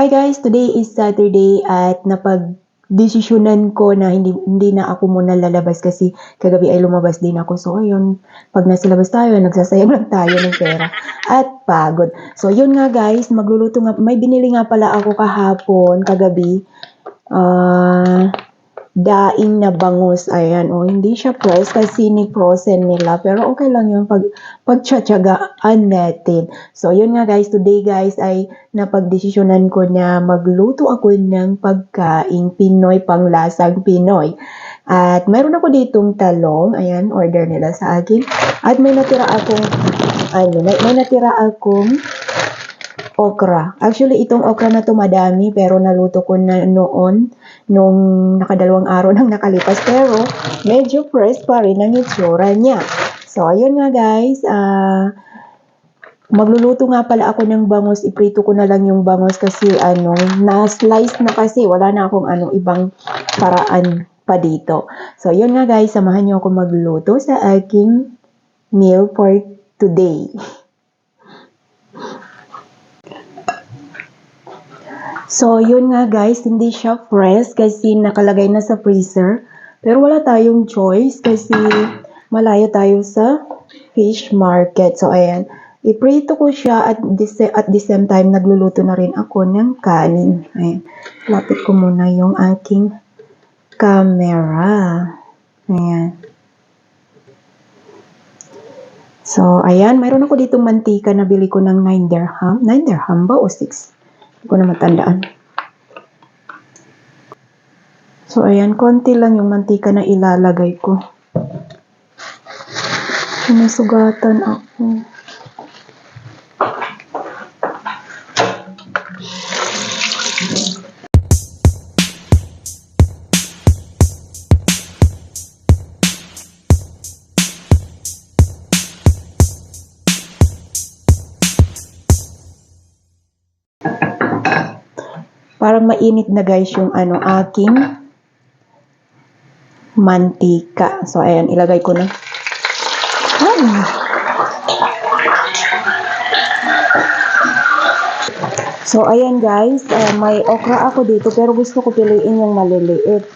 Hi guys, today is Saturday at napag-desisyonan ko na hindi na ako muna lalabas kasi kagabi ay lumabas din ako. So ayun, pag nasa labas tayo, nagsasayang lang tayo ng pera at pagod. So yun nga guys, magluluto nga, may binili nga pala ako kahapon, kagabi. Daing na bangus. Ayan, hindi siya fresh kasi ni-frozen nila. Pero okay lang yun pagtsatsagaan natin. So, yun nga guys, today guys ay napagdesisyonan ko na magluto ako ng pagkaing Pinoy, panglasang Pinoy. At mayroon ako ditong talong. Ayan, order nila sa akin. At may natira akong okra. Actually, itong okra na to madami pero naluto ko na noon nung nakadalawang araw nang nakalipas pero medyo fresh pa rin ang itsura niya. So, ayun nga guys, magluluto nga pala ako ng bangus. Iprito ko na lang yung bangus kasi na-slice na kasi. Wala na akong ibang paraan pa dito. So, yun nga guys, samahan niyo ako magluto sa aking meal for today. So, yun nga guys, hindi siya fresh kasi nakalagay na sa freezer. Pero wala tayong choice kasi malayo tayo sa fish market. So, ayan. Iprito ko siya at the same time nagluluto na rin ako ng kanin. Ayan. Lapit ko muna yung aking camera. Ayan. So, ayan. Mayroon ako ditong mantika na bili ko ng 9 dirham. 9 dirham ba o 6? Hindi ko na matandaan. So, ayan, konti lang yung mantika na ilalagay ko. Sinusugatan ako. Para mainit na guys yung aking mantika. So, ayan, ilagay ko na. So, ayan guys, may okra ako dito pero gusto ko piliin yung maliliit.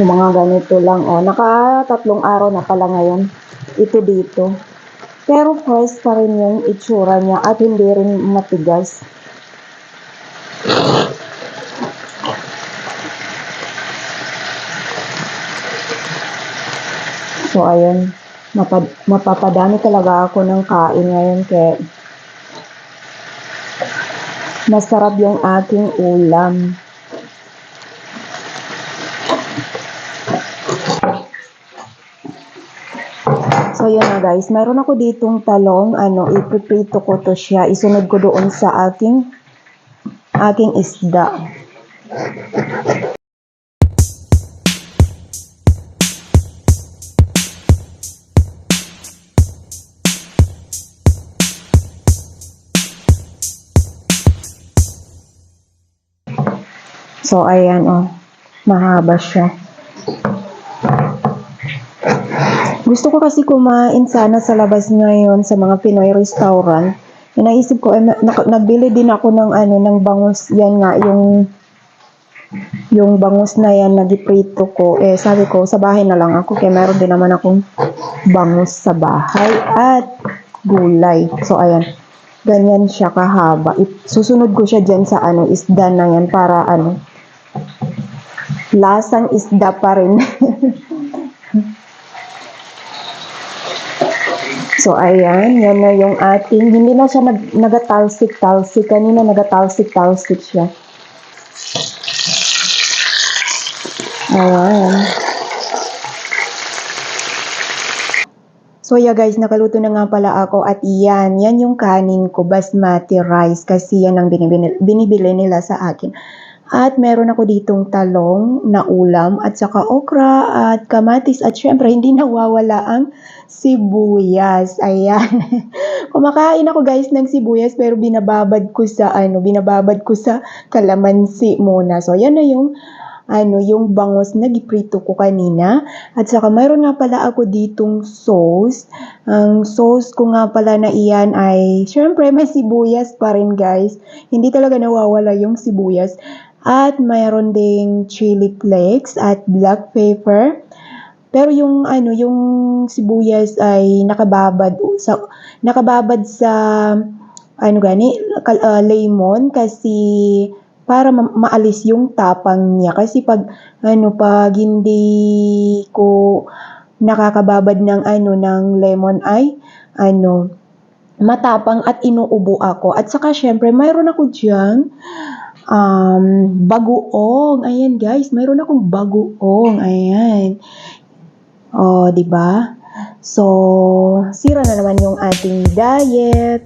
Yung mga ganito lang. Naka 3 araw na pala ngayon. Ito dito. Pero fresh pa rin yung itsura niya at hindi rin matigas. So, ayan. Mapapadami talaga ako ng kain ngayon kaya masarap yung aking ulam. So, yun na guys. Mayroon ako ditong talong. Ipiprito ko to siya. Isunod ko doon sa aking isda. So, ayan, mahaba siya. Gusto ko kasi kumain sana sa labas ngayon sa mga Pinoy restaurant. Naisip ko, nagbili din ako ng bangus. Yan nga, yung bangus na yan, nagiprito ko. Sabi ko, sa bahay na lang ako. Kaya meron din naman akong bangus sa bahay at gulay. So, ayan. Ganyan siya kahaba. Susunod ko siya dyan sa isda na yan para lasang isda pa rin. So, ayan. Yan na yung ating, hindi na siya nagatalsik-talsik. Kanina nagatalsik-talsik siya. Ayan. So, yeah guys, nakaluto na nga pala ako at yan yung kanin ko, basmati rice kasi yan ang binibili nila sa akin. At meron ako ditong talong na ulam at saka okra at kamatis at syempre hindi nawawala ang sibuyas. Ayan. Kumakain ako guys ng sibuyas pero binababad ko sa kalamansi muna. So, yan na yung yung bangos na giprito ko kanina. At saka mayroon nga pala ako ditong sauce. Ang sauce ko nga pala na iyan ay, syempre may sibuyas pa rin guys. Hindi talaga nawawala yung sibuyas. At mayroon ding chili flakes at black pepper. Pero yung sibuyas ay nakababad sa lemon kasi para maalis yung tapang niya. Kasi pag hindi ko nakakababad ng lemon ay matapang at inuubo ako. At saka syempre mayroon ako diyang bagoong. Ayan guys, mayroon akong bagoong. Ayan. Oh, 'di ba? So, sira na naman yung ating diet.